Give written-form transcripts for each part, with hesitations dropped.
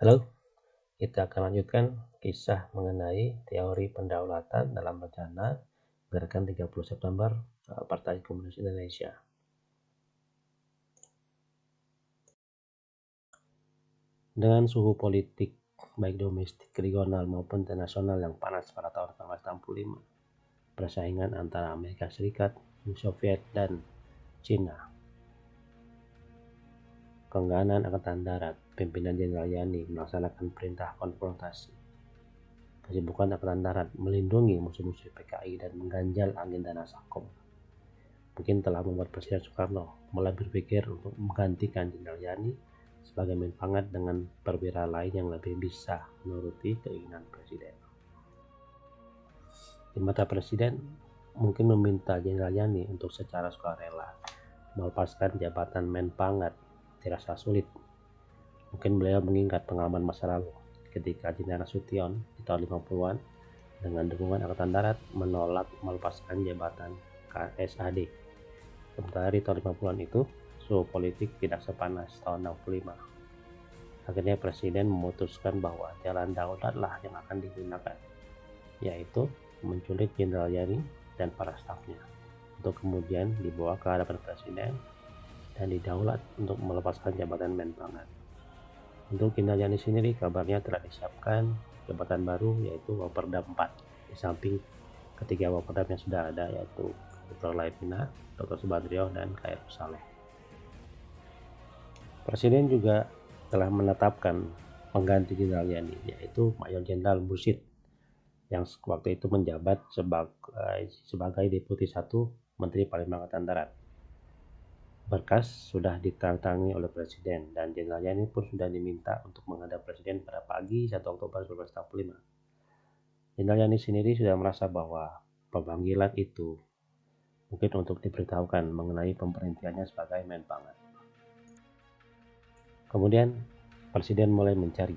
Halo, kita akan lanjutkan kisah mengenai teori pendaulatan dalam rencana Gerakan 30 September Partai Komunis Indonesia. Dengan suhu politik baik domestik, regional maupun internasional yang panas pada tahun 1965, persaingan antara Amerika Serikat, Uni Soviet, dan Cina, keengganan Angkatan Darat, pimpinan Jenderal Yani melaksanakan perintah konfrontasi, kesibukan Angkatan Darat melindungi musuh-musuh PKI dan mengganjal agenda Nasakom mungkin telah membuat Presiden Soekarno mulai berpikir untuk menggantikan Jenderal Yani sebagai menpangat dengan perwira lain yang lebih bisa menuruti keinginan Presiden. Di mata Presiden mungkin meminta Jenderal Yani untuk secara sukarela melepaskan jabatan Menpangat dirasa sulit. Mungkin beliau mengingat pengalaman masa lalu ketika Jenderal Nasution di tahun 50-an dengan dukungan Angkatan Darat menolak melepaskan jabatan KSAD. Sementara di tahun 50-an itu, suhu politik tidak sepanas tahun 65. Akhirnya Presiden memutuskan bahwa jalan daulatlah yang akan digunakan, yaitu menculik Jenderal Yani dan para stafnya, untuk kemudian dibawa ke hadapan Presiden dan didaulat untuk melepaskan jabatan Menpangat. Untuk Jenderal Yani sendiri kabarnya telah disiapkan jabatan baru, yaitu Waperdam 4, di samping ketiga Waperdam yang sudah ada, yaitu Dr. Laipina, Dr. Subandrio, dan Khairul Saleh. Presiden juga telah menetapkan pengganti Jenderal Yani, yaitu Mayor Jenderal Mursyid, yang waktu itu menjabat sebagai Deputi 1 Menteri Panglima Angkatan Darat. Berkas sudah ditandatangani oleh Presiden dan Jenderal Yani pun sudah diminta untuk menghadap Presiden pada pagi 1 Oktober 1965. Jenderal Yani sendiri sudah merasa bahwa pemanggilan itu mungkin untuk diberitahukan mengenai pemberhentiannya sebagai Menpangat. Kemudian Presiden mulai mencari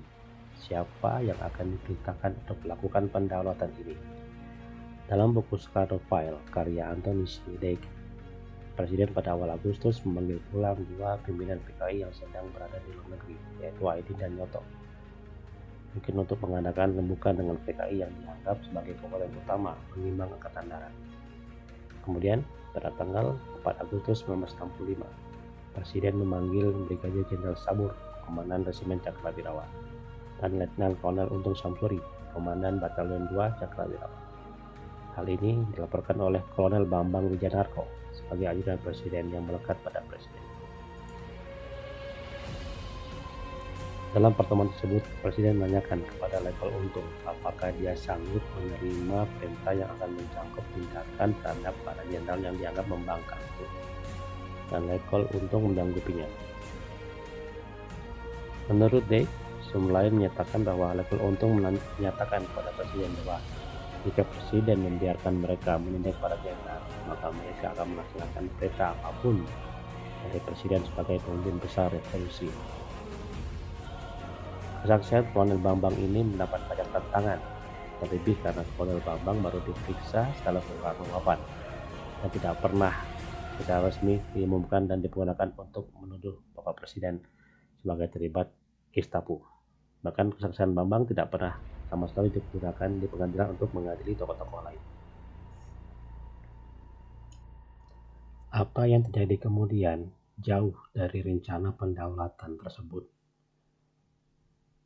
siapa yang akan diperintahkan untuk melakukan pendaulatan ini. Dalam buku Soekarno File karya Antoni Sidek, Presiden pada awal Agustus memanggil pulang 2 pimpinan PKI yang sedang berada di luar negeri, yaitu Aidin dan Nyoto, mungkin untuk mengadakan rembukan dengan PKI yang dianggap sebagai kekuatan utama pengimbang Angkatan Darat. Kemudian pada tanggal 4 Agustus 1965, Presiden memanggil Brigadir Jenderal Sabur, Komandan Resimen Cakrawirawa, dan Letnan Kolonel Untung Samsuri, Komandan Batalion 2 Cakrawirawa. Hal ini dilaporkan oleh Kolonel Bambang Wijanarko sebagai ajudan Presiden yang melekat pada Presiden. Dalam pertemuan tersebut, Presiden menanyakan kepada Letkol Untung apakah dia sanggup menerima perintah yang akan mencakup tindakan terhadap para jenderal yang dianggap membangkang itu. Dan Letkol Untung menanggapinya. Menurut Dek, sumber lain menyatakan bahwa Letkol Untung menyatakan kepada Presiden bahwa jika Presiden membiarkan mereka menindak para jenderal, maka mereka akan melaksanakan perintah apapun dari Presiden sebagai pemimpin besar revolusi. Kesaksian Kolonel Bambang ini mendapat banyak tantangan, terlebih karena Kolonel Bambang baru diperiksa setelah Soekarno wafat dan tidak pernah secara resmi diumumkan dan digunakan untuk menuduh Bapak Presiden sebagai terlibat Gestapo. Bahkan kesaksian Bambang tidak pernah sama sekali digunakan di pengadilan untuk mengadili tokoh-tokoh lain. Apa yang terjadi kemudian jauh dari rencana pendaulatan tersebut.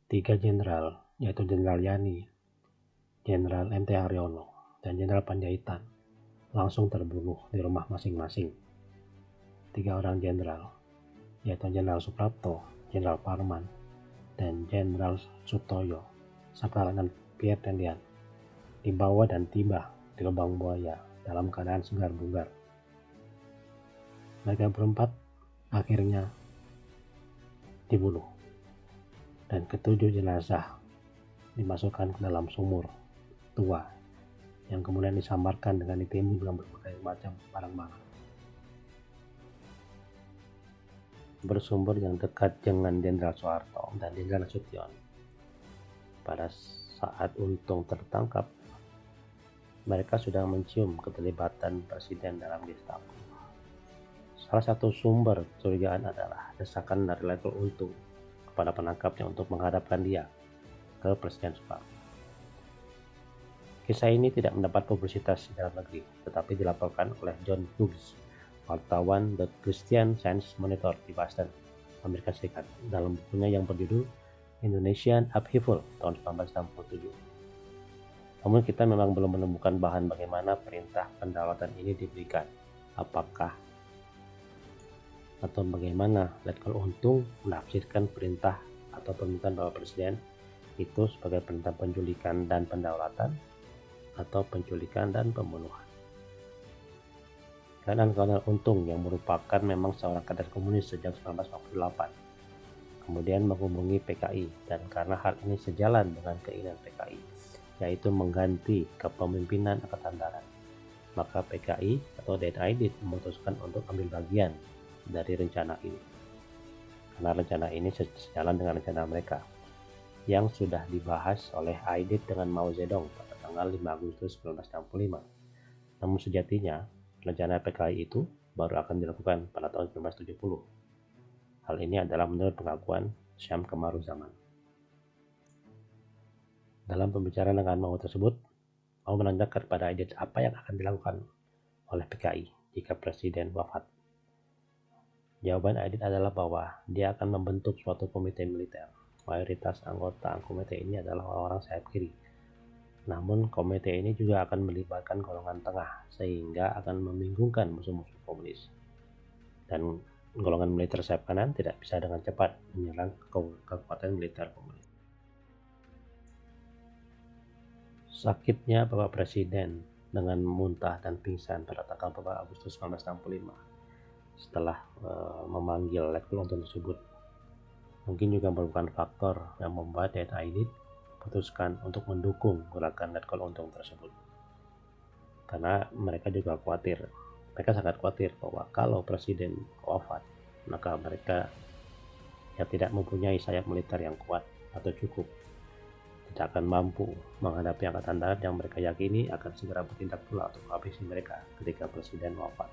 3 jenderal, yaitu Jenderal Yani, Jenderal M.T. Haryono, dan Jenderal Panjaitan langsung terbunuh di rumah masing-masing. 3 orang jenderal, yaitu Jenderal Suprapto, Jenderal Parman, dan Jenderal Sutoyo, serta Letnan Pierre Tendian, dibawa dan tiba di lubang buaya dalam keadaan segar bugar. Mereka berempat akhirnya dibunuh, dan ke-7 jenazah dimasukkan ke dalam sumur tua yang kemudian disamarkan dengan ditimbun dengan berbagai macam barang-barang. Bersumber yang dekat dengan Jenderal Soeharto dan Jenderal Nasution. Pada saat Untung tertangkap, mereka sudah mencium keterlibatan Presiden dalam Gestapo. Salah satu sumber kecurigaan adalah desakan dari Letkol Untung kepada penangkapnya untuk menghadapkan dia ke Presiden Soekarno. Kisah ini tidak mendapat publisitas di dalam negeri, tetapi dilaporkan oleh John Hughes, wartawan The Christian Science Monitor di Boston, Amerika Serikat, dalam bukunya yang berjudul Indonesian Upheaval tahun 1967. Namun kita memang belum menemukan bahan bagaimana perintah pendaulatan ini diberikan. Apakah atau bagaimana Letkol Untung menafsirkan perintah atau permintaan Bapak Presiden itu sebagai perintah penculikan dan pendaulatan atau penculikan dan pembunuhan. Keadaan Kolonel Untung yang merupakan memang seorang kader komunis sejak 1948 kemudian menghubungi PKI, dan karena hal ini sejalan dengan keinginan PKI, yaitu mengganti kepemimpinan Angkatan Darat, maka PKI atau Ded Aidit memutuskan untuk ambil bagian dari rencana ini. Karena rencana ini sejalan dengan rencana mereka yang sudah dibahas oleh Aidit dengan Mao Zedong pada tanggal 5 Agustus 1965. Namun sejatinya, rencana PKI itu baru akan dilakukan pada tahun 1970. Hal ini adalah menurut pengakuan Syam Kamaruzaman. Dalam pembicaraan dengan Mao tersebut, Mao menanyakan kepada Aidit apa yang akan dilakukan oleh PKI jika Presiden wafat. Jawaban Aidit adalah bahwa dia akan membentuk suatu komite militer. Mayoritas anggota komite ini adalah orang-orang sayap kiri. Namun komite ini juga akan melibatkan golongan tengah sehingga akan membingungkan musuh-musuh komunis. Dan golongan militer sayap kanan tidak bisa dengan cepat menyerang kekuatan militer komunis. Sakitnya Bapak Presiden dengan muntah dan pingsan pada tanggal 4 Agustus 1965 setelah memanggil Letkol Untung tersebut mungkin juga merupakan faktor yang membuat Ded Aidit putuskan untuk mendukung gerakan Letkol Untung tersebut. Karena mereka juga khawatir, mereka sangat khawatir bahwa kalau Presiden wafat, maka mereka yang tidak mempunyai sayap militer yang kuat atau cukup tidak akan mampu menghadapi Angkatan Darat yang mereka yakini akan segera bertindak pula untuk menghabisi mereka ketika Presiden wafat.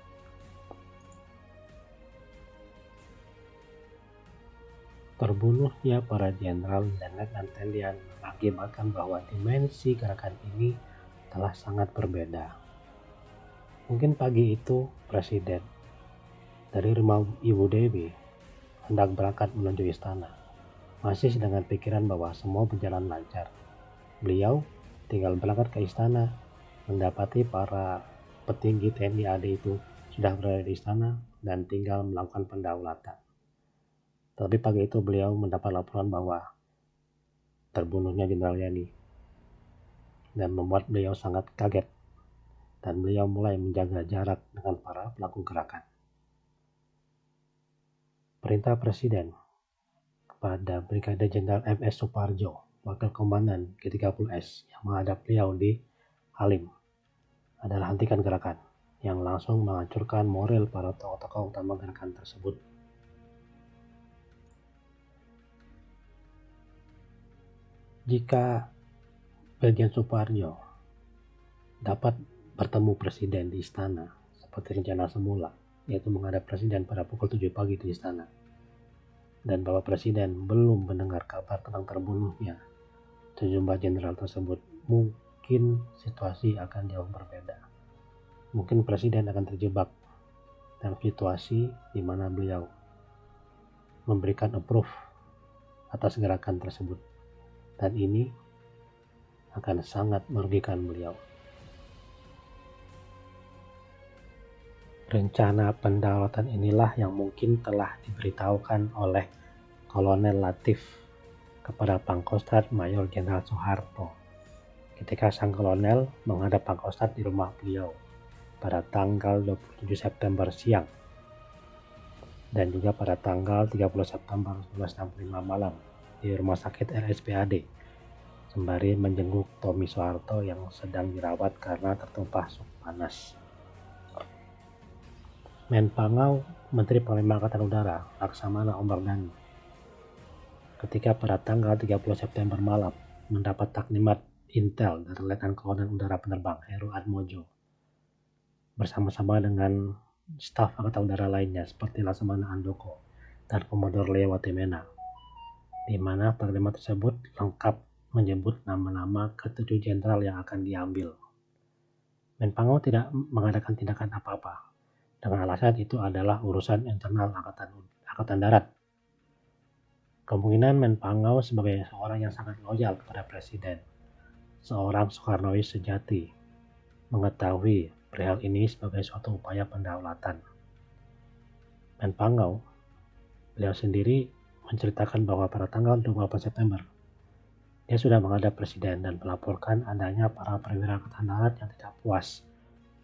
Terbunuhnya para jenderal dan letnan TNI mengakibatkan bahwa dimensi gerakan ini telah sangat berbeda. Mungkin pagi itu Presiden dari rumah Ibu Dewi hendak berangkat menuju istana, masih dengan pikiran bahwa semua berjalan lancar. Beliau tinggal berangkat ke istana, mendapati para petinggi TNI AD itu sudah berada di istana dan tinggal melakukan pendaulatan. Tapi pagi itu beliau mendapat laporan bahwa terbunuhnya Jenderal Yani dan membuat beliau sangat kaget, dan beliau mulai menjaga jarak dengan para pelaku gerakan. Perintah Presiden kepada Brigadir Jenderal MS Suparjo, Wakil Komandan G30S yang menghadap beliau di Halim, adalah hentikan gerakan, yang langsung menghancurkan moral para tokoh-tokoh utama gerakan tersebut. Jika Brigjen Suparjo dapat bertemu Presiden di istana seperti rencana semula, yaitu menghadap Presiden pada pukul 7 pagi di istana, dan Bapak Presiden belum mendengar kabar tentang terbunuhnya sejumlah jenderal tersebut, mungkin situasi akan jauh berbeda. Mungkin Presiden akan terjebak dalam situasi di mana beliau memberikan approve atas gerakan tersebut, dan ini akan sangat merugikan beliau. Rencana pendaulatan inilah yang mungkin telah diberitahukan oleh Kolonel Latif kepada Pangkostrat Mayor Jenderal Soeharto ketika sang kolonel menghadap Pangkostrat di rumah beliau pada tanggal 27 September siang dan juga pada tanggal 30 September 1965 malam di rumah sakit RSPAD sembari menjenguk Tommy Soeharto yang sedang dirawat karena tertumpah sup panas. Menpangau, Menteri Panglima Angkatan Udara, Laksamana Omardhani, ketika pada tanggal 30 September malam mendapat taklimat intel dari Letnan Kolonel Udara Penerbang Heru Atmojo bersama-sama dengan staf Angkatan Udara lainnya seperti Laksamana Andoko dan Komodor Leo Watimena. di mana perkembangan tersebut lengkap menyebut nama-nama ketujuh jenderal yang akan diambil. Menpangau tidak mengadakan tindakan apa-apa, dengan alasan itu adalah urusan internal Angkatan Darat. Kemungkinan Menpangau sebagai seorang yang sangat loyal kepada Presiden, seorang Soekarnois sejati, mengetahui perihal ini sebagai suatu upaya pendaulatan. Menpangau, beliau sendiri menceritakan bahwa pada tanggal 24 September, dia sudah menghadap Presiden dan melaporkan adanya para perwira Angkatan Darat yang tidak puas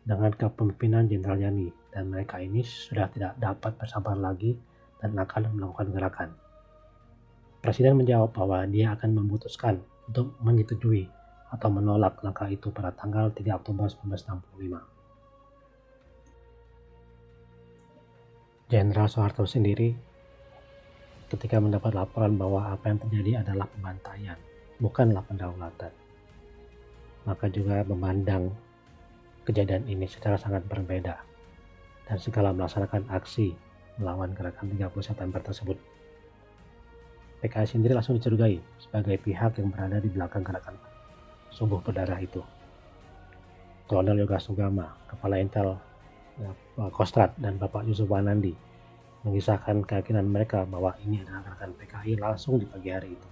dengan kepemimpinan Jenderal Yani, dan mereka ini sudah tidak dapat bersabar lagi dan akan melakukan gerakan. Presiden menjawab bahwa dia akan memutuskan untuk menyetujui atau menolak langkah itu pada tanggal 3 Oktober 1965. Jenderal Soeharto sendiri ketika mendapat laporan bahwa apa yang terjadi adalah pembantaian, bukanlah pendaulatan, maka juga memandang kejadian ini secara sangat berbeda dan segala melaksanakan aksi melawan gerakan 30 September tersebut. PKI sendiri langsung dicurigai sebagai pihak yang berada di belakang gerakan subuh berdarah itu. Kolonel Yoga Sugama, Kepala Intel Kostrad, dan Bapak Yusuf Wanandi mengisahkan keyakinan mereka bahwa ini adalah gerakan PKI langsung di pagi hari itu,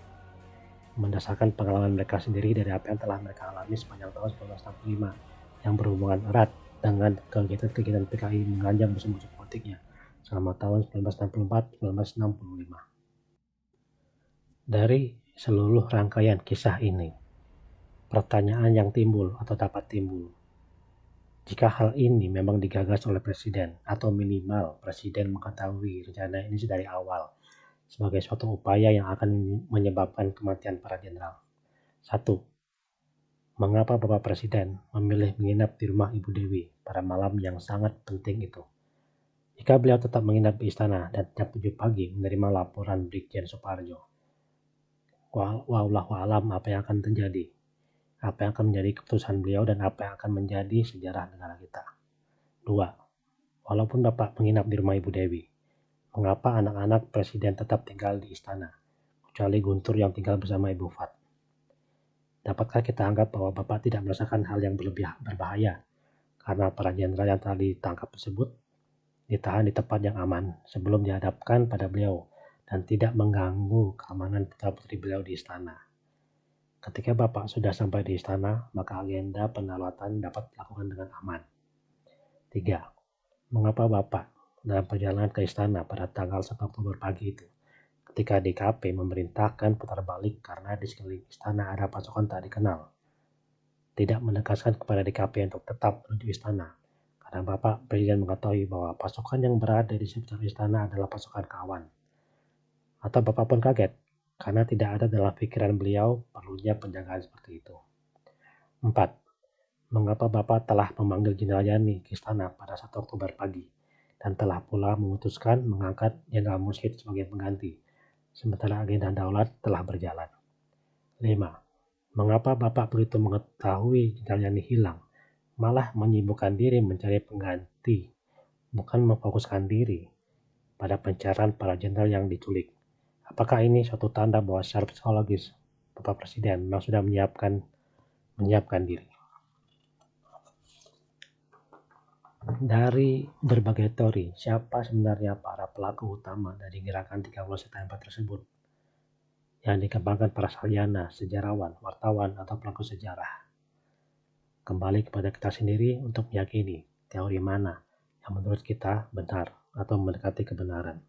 mendasarkan pengalaman mereka sendiri dari apa yang telah mereka alami sepanjang tahun 1965 yang berhubungan erat dengan kegiatan-kegiatan PKI mengancam musuh-musuh politiknya selama tahun 1964-1965. Dari seluruh rangkaian kisah ini, pertanyaan yang timbul atau dapat timbul, jika hal ini memang digagas oleh Presiden atau minimal Presiden mengetahui rencana ini dari awal sebagai suatu upaya yang akan menyebabkan kematian para jenderal. 1. Mengapa Bapak Presiden memilih menginap di rumah Ibu Dewi pada malam yang sangat penting itu? Jika beliau tetap menginap di istana dan jam 7 pagi menerima laporan Brigjen Suparjo, wallahu alam apa yang akan terjadi, apa yang akan menjadi keputusan beliau dan apa yang akan menjadi sejarah negara kita. 2. Walaupun Bapak menginap di rumah Ibu Dewi, mengapa anak-anak Presiden tetap tinggal di istana, kecuali Guntur yang tinggal bersama Ibu Fat? Dapatkah kita anggap bahwa Bapak tidak merasakan hal yang berbahaya karena para jenderal yang telah ditangkap tersebut ditahan di tempat yang aman sebelum dihadapkan pada beliau dan tidak mengganggu keamanan putra-putri beliau di istana? Ketika Bapak sudah sampai di istana, maka agenda pendaulatan dapat dilakukan dengan aman. 3. Mengapa Bapak dalam perjalanan ke istana pada tanggal 1 Oktober pagi itu, ketika DKP memerintahkan putar balik karena di sekeliling istana ada pasukan tak dikenal, tidak menegaskan kepada DKP untuk tetap menuju istana, karena Bapak Presiden mengetahui bahwa pasukan yang berada di sekitar istana adalah pasukan kawan? Atau Bapak pun kaget karena tidak ada dalam pikiran beliau perlunya penjagaan seperti itu? 4. Mengapa Bapak telah memanggil Jenderal Yani ke istana pada 1 Oktober pagi dan telah pula memutuskan mengangkat Jenderal Mursyid sebagai pengganti, sementara agenda daulat telah berjalan? 5. Mengapa Bapak begitu mengetahui Jenderal Yani hilang, malah menyibukkan diri mencari pengganti, bukan memfokuskan diri pada pencarian para jenderal yang diculik? Apakah ini suatu tanda bahwa secara psikologis Bapak Presiden memang sudah menyiapkan diri? Dari berbagai teori, siapa sebenarnya para pelaku utama dari gerakan 30 September tersebut yang dikembangkan para sarjana, sejarawan, wartawan, atau pelaku sejarah? Kembali kepada kita sendiri untuk meyakini teori mana yang menurut kita benar atau mendekati kebenaran.